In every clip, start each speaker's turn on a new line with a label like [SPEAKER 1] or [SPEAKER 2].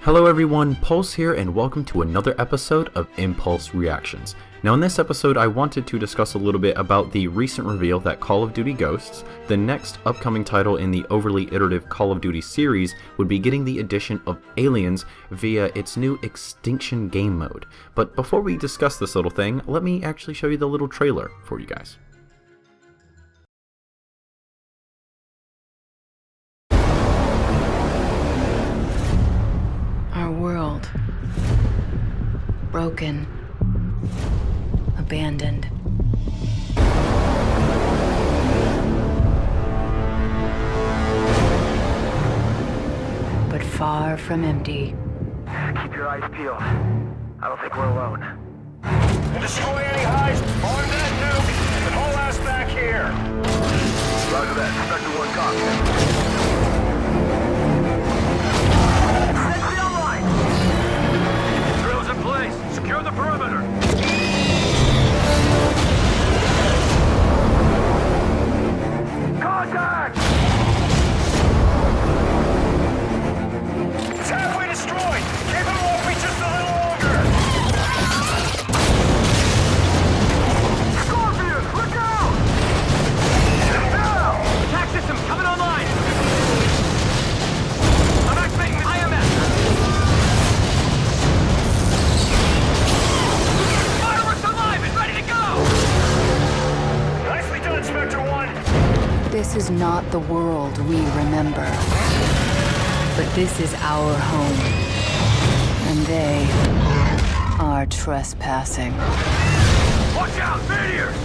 [SPEAKER 1] Hello everyone, Pulse here and welcome to another episode of imPULSE Reactions. Now in this episode I wanted to discuss a little bit about the recent reveal that Call of Duty Ghosts, the next upcoming title in the overly iterative Call of Duty series, would be getting the addition of aliens via its new Extinction game mode. But before we discuss this little thing, let me actually show you the little trailer for you guys.
[SPEAKER 2] Our world. Broken. Abandoned. But far from empty.
[SPEAKER 3] Keep your eyes peeled. I don't think we're alone.
[SPEAKER 4] Destroy any highs, arm that nuke, and haul ass back here.
[SPEAKER 3] Roger that. Spectre 1 copy. Sentry online!
[SPEAKER 4] Drills in place. Secure the perimeter.
[SPEAKER 3] Contact!
[SPEAKER 4] It's halfway destroyed. Keep it off me just a little longer.
[SPEAKER 3] Scorpion, look out! Now!
[SPEAKER 4] Attack system coming online. I'm activating the IMS. Fireworks alive and ready to go. Nicely done, Spectre 1.
[SPEAKER 2] This is not the world we remember. But this is our home. And they are trespassing.
[SPEAKER 4] Watch out, meteors!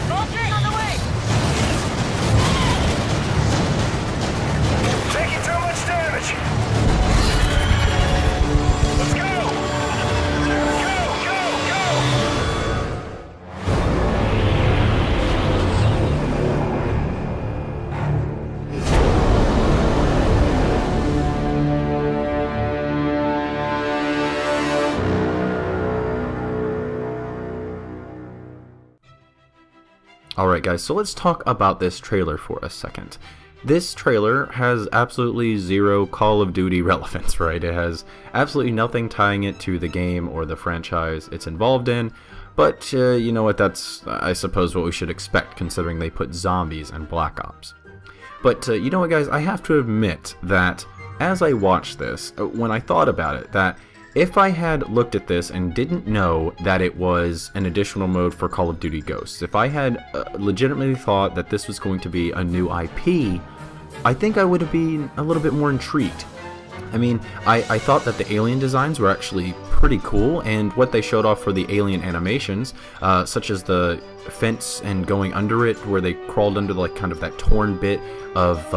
[SPEAKER 4] Soldiers on the way! Taking too much damage! Let's go! Go, go, go!
[SPEAKER 1] Alright guys, so let's talk about this trailer for a second. This trailer has absolutely zero Call of Duty relevance, right? It has absolutely nothing tying it to the game or the franchise it's involved in, but you know what, that's I suppose what we should expect considering they put zombies in Black Ops. But you know what guys, I have to admit that as I watched this, when I thought about it, that if I had looked at this and didn't know that it was an additional mode for Call of Duty Ghosts, if I had legitimately thought that this was going to be a new IP, I think I would have been a little bit more intrigued. I mean, I thought that the alien designs were actually pretty cool, and what they showed off for the alien animations, such as the fence and going under it, where they crawled under like kind of that torn bit of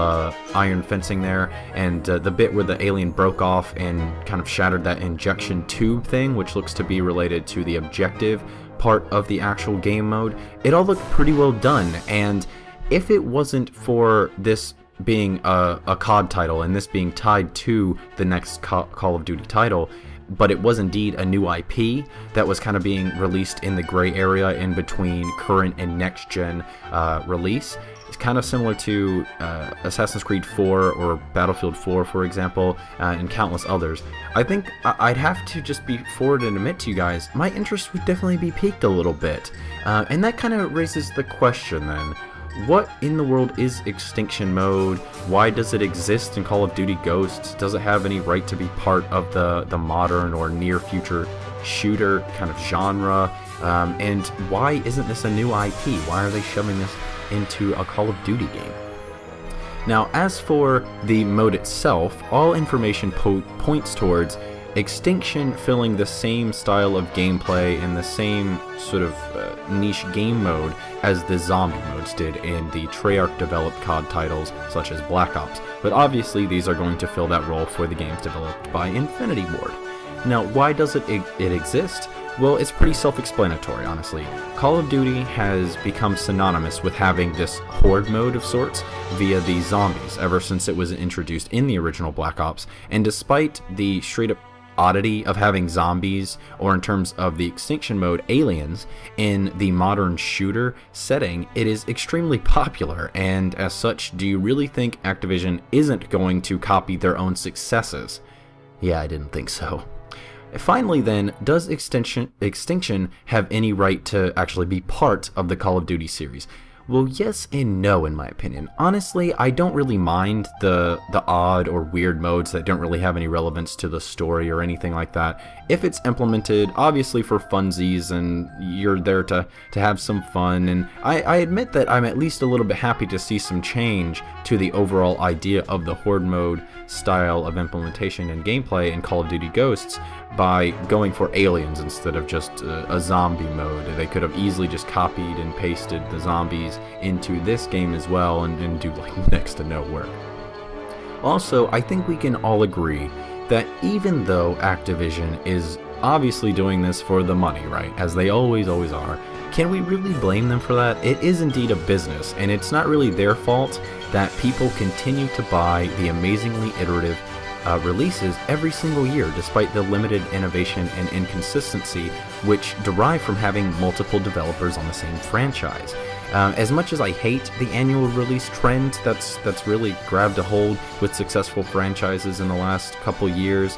[SPEAKER 1] iron fencing there, and the bit where the alien broke off and kind of shattered that injection tube thing, which looks to be related to the objective part of the actual game mode. It all looked pretty well done, and if it wasn't for this being a COD title and this being tied to the next Call of Duty title, but it was indeed a new IP that was kind of being released in the gray area in between current and next gen release. It's kind of similar to Assassin's Creed 4 or Battlefield 4, for example, and countless others. I think I'd have to just be forward and admit to you guys, my interest would definitely be piqued a little bit. And that kind of raises the question then, what in the world is Extinction mode? Why does it exist in Call of Duty Ghosts? Does it have any right to be part of the modern or near future shooter kind of genre? And why isn't this a new IP? Why are they shoving this into a Call of Duty game? Now, as for the mode itself, all information points towards Extinction filling the same style of gameplay in the same sort of niche game mode as the zombie modes did in the Treyarch developed COD titles such as Black Ops, but obviously these are going to fill that role for the games developed by Infinity Ward. Now, why does it exist? Well, it's pretty self-explanatory, honestly. Call of Duty has become synonymous with having this horde mode of sorts via the zombies ever since it was introduced in the original Black Ops, and despite the straight-up oddity of having zombies, or in terms of the Extinction mode, aliens, in the modern shooter setting, it is extremely popular, and as such, do you really think Activision isn't going to copy their own successes? Yeah, I didn't think so. Finally then, does Extinction have any right to actually be part of the Call of Duty series? Well, yes and no, in my opinion. Honestly, I don't really mind the odd or weird modes that don't really have any relevance to the story or anything like that. If it's implemented, obviously for funsies, and you're there to have some fun, and I admit that I'm at least a little bit happy to see some change to the overall idea of the Horde mode style of implementation and gameplay in Call of Duty Ghosts by going for aliens instead of just a zombie mode. They could have easily just copied and pasted the zombies into this game as well and do like next to no work. Also, I think we can all agree that even though Activision is obviously doing this for the money, right, as they always are, can we really blame them for that? It is indeed a business, and it's not really their fault that people continue to buy the amazingly iterative releases every single year, despite the limited innovation and inconsistency which derive from having multiple developers on the same franchise. As much as I hate the annual release trend that's really grabbed a hold with successful franchises in the last couple years,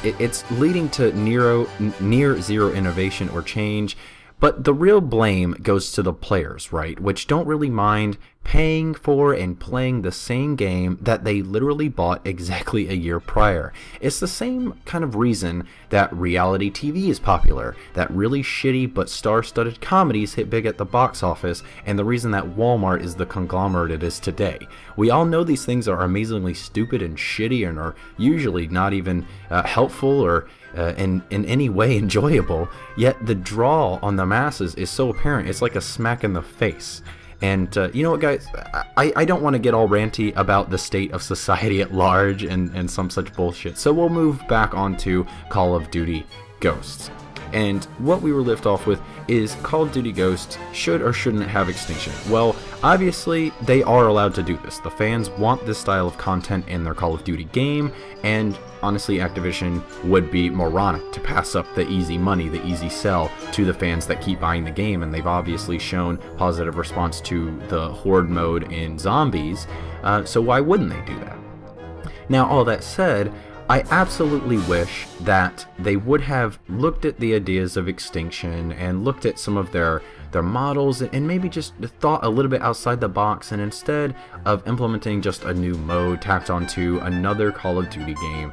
[SPEAKER 1] it's leading to near zero innovation or change. But the real blame goes to the players, right, which don't really mind paying for and playing the same game that they literally bought exactly a year prior. It's the same kind of reason that reality TV is popular, that really shitty but star-studded comedies hit big at the box office, and the reason that Walmart is the conglomerate it is today. We all know these things are amazingly stupid and shitty and are usually not even helpful or in any way enjoyable, yet the draw on the masses is so apparent. It's like a smack in the face. And you know what, guys, I don't want to get all ranty about the state of society at large and some such bullshit, so we'll move back onto Call of Duty Ghosts. And what we were left off with is Call of Duty Ghosts should or shouldn't have Extinction. Well, obviously they are allowed to do this. The fans want this style of content in their Call of Duty game, and honestly Activision would be moronic to pass up the easy money, the easy sell to the fans that keep buying the game, and they've obviously shown positive response to the Horde mode in Zombies, so why wouldn't they do that? Now, all that said, I absolutely wish that they would have looked at the ideas of Extinction and looked at some of their models and maybe just thought a little bit outside the box, and instead of implementing just a new mode tacked onto another Call of Duty game,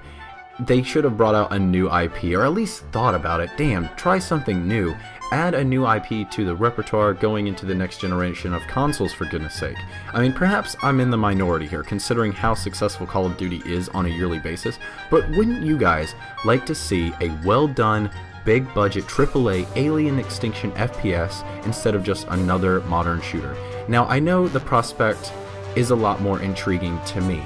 [SPEAKER 1] they should have brought out a new IP, or at least thought about it. Damn, try something new. Add a new IP to the repertoire going into the next generation of consoles, for goodness sake. I mean, perhaps I'm in the minority here, considering how successful Call of Duty is on a yearly basis, but wouldn't you guys like to see a well-done, big-budget AAA Alien Extinction FPS instead of just another modern shooter? Now, I know the prospect is a lot more intriguing to me.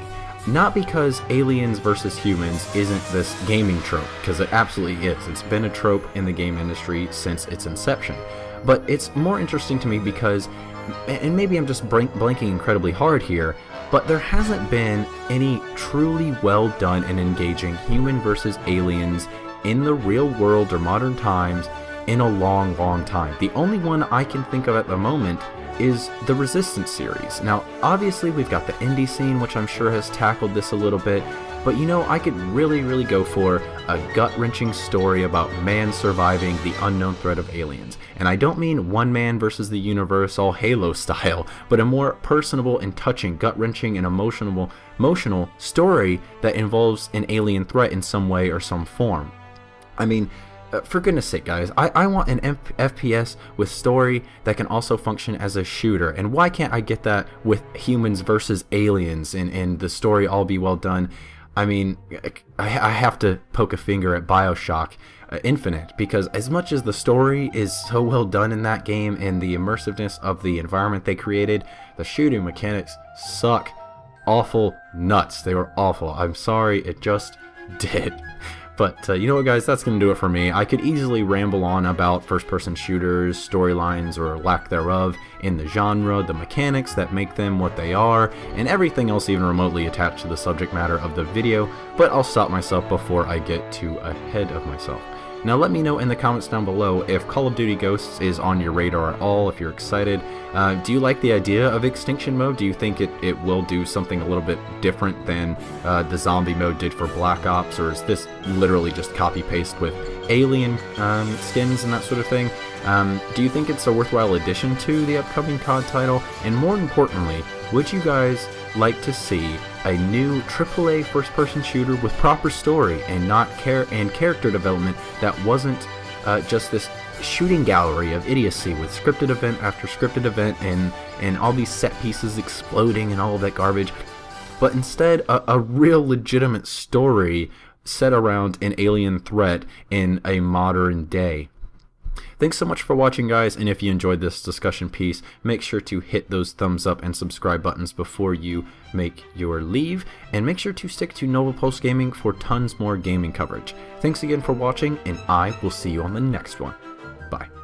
[SPEAKER 1] Not because aliens versus humans isn't this gaming trope, because it absolutely is. It's been a trope in the game industry since its inception. But it's more interesting to me because, and maybe I'm just blanking incredibly hard here, but there hasn't been any truly well done and engaging human versus aliens in the real world or modern times in a long time. The only one I can think of at the moment is the Resistance series. Now, obviously we've got the indie scene, which I'm sure has tackled this a little bit, but you know, I could really go for a gut-wrenching story about man surviving the unknown threat of aliens. And I don't mean one man versus the universe, all Halo style, but a more personable and touching, gut-wrenching and emotional story that involves an alien threat in some way or some form. I mean, for goodness sake, guys, I want an FPS with story that can also function as a shooter, and why can't I get that with humans versus aliens and the story all be well done? I mean, I have to poke a finger at BioShock Infinite, because as much as the story is so well done in that game and the immersiveness of the environment they created, the shooting mechanics suck awful nuts. They were awful. I'm sorry, it just did. But you know what, guys, that's going to do it for me. I could easily ramble on about first-person shooters, storylines, or lack thereof in the genre, the mechanics that make them what they are, and everything else even remotely attached to the subject matter of the video, but I'll stop myself before I get too ahead of myself. Now let me know in the comments down below if Call of Duty Ghosts is on your radar at all, if you're excited. Do you like the idea of Extinction mode? Do you think it will do something a little bit different than the zombie mode did for Black Ops, or is this literally just copy-paste with alien skins and that sort of thing? Do you think it's a worthwhile addition to the upcoming COD title? And more importantly, would you guys like to see a new AAA first-person shooter with proper story and character development that wasn't just this shooting gallery of idiocy with scripted event after scripted event and all these set pieces exploding and all of that garbage, but instead a real legitimate story set around an alien threat in a modern day? Thanks so much for watching, guys, and if you enjoyed this discussion piece, make sure to hit those thumbs up and subscribe buttons before you make your leave, and make sure to stick to Nova Post Gaming for tons more gaming coverage. Thanks again for watching, and I will see you on the next one. Bye.